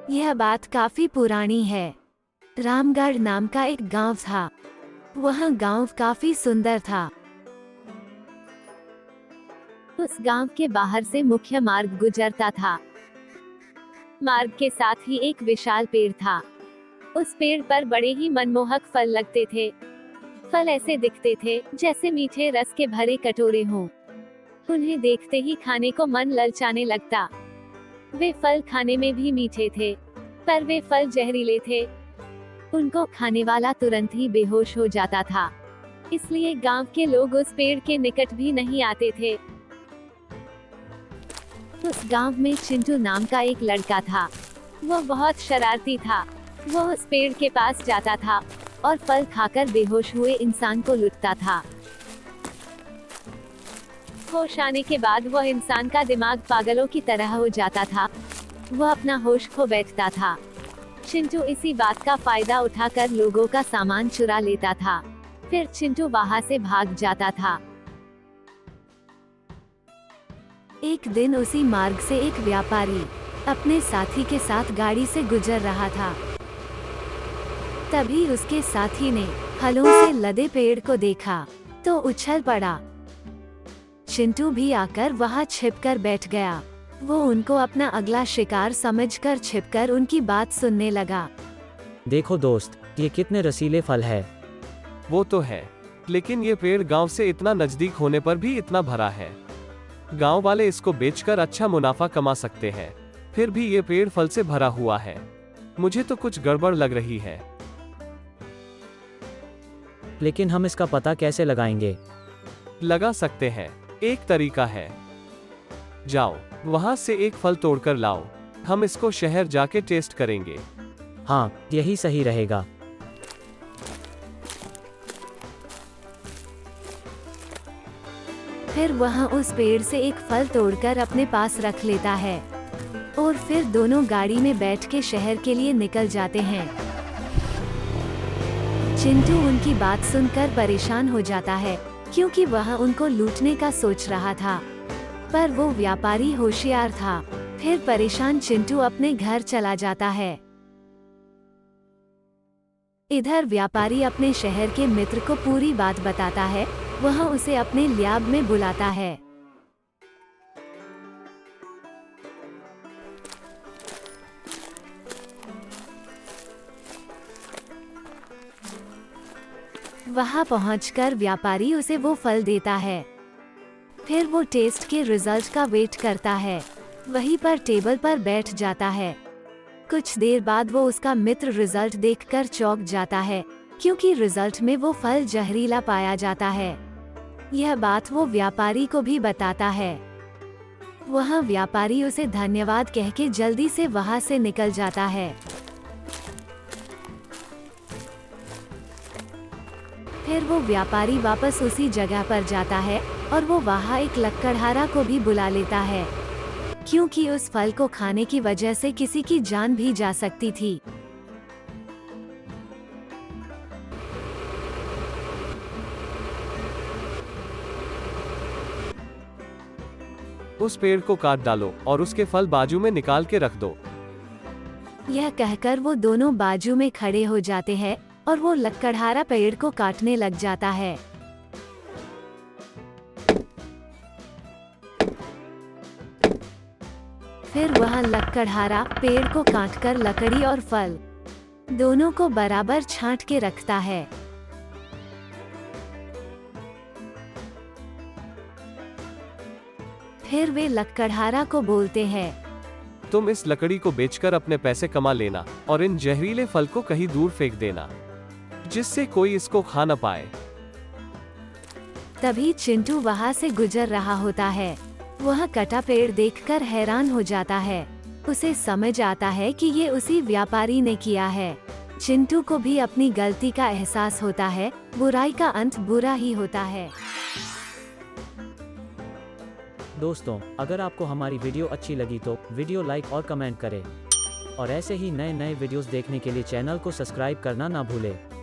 यह बात काफी पुरानी है। रामगढ़ नाम का एक गांव था। वह गांव काफी सुंदर था। उस गांव के बाहर से मुख्य मार्ग गुजरता था। मार्ग के साथ ही एक विशाल पेड़ था। उस पेड़ पर बड़े ही मनमोहक फल लगते थे। फल ऐसे दिखते थे जैसे मीठे रस के भरे कटोरे हों। उन्हें देखते ही खाने को मन ललचाने लगता। वे फल खाने में भी मीठे थे, पर वे फल जहरीले थे। उनको खाने वाला तुरंत ही बेहोश हो जाता था। इसलिए गांव के लोग उस पेड़ के निकट भी नहीं आते थे। उस गांव में चिंटू नाम का एक लड़का था। वह बहुत शरारती था। वह उस पेड़ के पास जाता था और फल खाकर बेहोश हुए इंसान को लूटता था। होश आने के बाद वह इंसान का दिमाग पागलों की तरह हो जाता था। वह अपना होश खो बैठता था। चिंटू इसी बात का फायदा उठाकर लोगों का सामान चुरा लेता था। फिर चिंटू वहां से भाग जाता था। एक दिन उसी मार्ग से एक व्यापारी अपने साथी के साथ गाड़ी से गुजर रहा था। तभी उसके साथी ने फलों से लदे पेड़ को देखा तो उछल पड़ा। चिंटू भी आकर वहां छिपकर बैठ गया। वो उनको अपना अगला शिकार समझकर छिपकर उनकी बात सुनने लगा। देखो दोस्त, ये कितने रसीले फल है। वो तो है, लेकिन ये पेड़ गांव से इतना नजदीक होने पर भी इतना भरा है। गांव वाले इसको बेचकर अच्छा मुनाफा कमा सकते हैं, फिर भी ये पेड़ फल से भरा हुआ है। मुझे तो कुछ गड़बड़ लग रही है। लेकिन हम इसका पता कैसे लगाएंगे? लगा सकते हैं, एक तरीका है। जाओ, वहां से एक फल तोड़कर लाओ। हम इसको शहर जाके टेस्ट करेंगे। हाँ, यही सही रहेगा। फिर वह उस पेड़ से एक फल तोड़कर अपने पास रख लेता है और फिर दोनों गाड़ी में बैठ के शहर के लिए निकल जाते हैं। चिंटू उनकी बात सुनकर परेशान हो जाता है, क्योंकि वह उनको लूटने का सोच रहा था। पर वो व्यापारी होशियार था। फिर परेशान चिंटू अपने घर चला जाता है। इधर व्यापारी अपने शहर के मित्र को पूरी बात बताता है। वह उसे अपने ल्याब में बुलाता है। वहां पहुंचकर व्यापारी उसे वो फल देता है। फिर वो टेस्ट के रिजल्ट का वेट करता है। वहीं पर टेबल पर बैठ जाता है। कुछ देर बाद वो उसका मित्र रिजल्ट देखकर चौंक जाता है, क्योंकि रिजल्ट में वो फल जहरीला पाया जाता है। यह बात वो व्यापारी को भी बताता है। वह व्यापारी उसे धन्यवाद कह के जल्दी से वहां से निकल जाता है। फिर वो व्यापारी वापस उसी जगह पर जाता है और वो वहाँ एक लकड़हारा को भी बुला लेता है, क्योंकि उस फल को खाने की वजह से किसी की जान भी जा सकती थी। उस पेड़ को काट डालो और उसके फल बाजू में निकाल के रख दो। यह कहकर वो दोनों बाजू में खड़े हो जाते हैं और वो लकड़हारा पेड़ को काटने लग जाता है। फिर वह लकड़हारा पेड़ को काटकर लकड़ी और फल दोनों को बराबर छांट के रखता है। फिर वे लकड़हारा को बोलते हैं, तुम इस लकड़ी को बेचकर अपने पैसे कमा लेना और इन जहरीले फल को कहीं दूर फेंक देना, जिससे कोई इसको खा न पाए। तभी चिंटू वहां से गुजर रहा होता है। वह कटा पेड़ देखकर हैरान हो जाता है। उसे समझ आता है कि ये उसी व्यापारी ने किया है। चिंटू को भी अपनी गलती का एहसास होता है। बुराई का अंत बुरा ही होता है। दोस्तों, अगर आपको हमारी वीडियो अच्छी लगी तो वीडियो लाइक और कमेंट करें। और ऐसे ही नए नए वीडियोस देखने के लिए चैनल को सब्सक्राइब करना ना भूलें।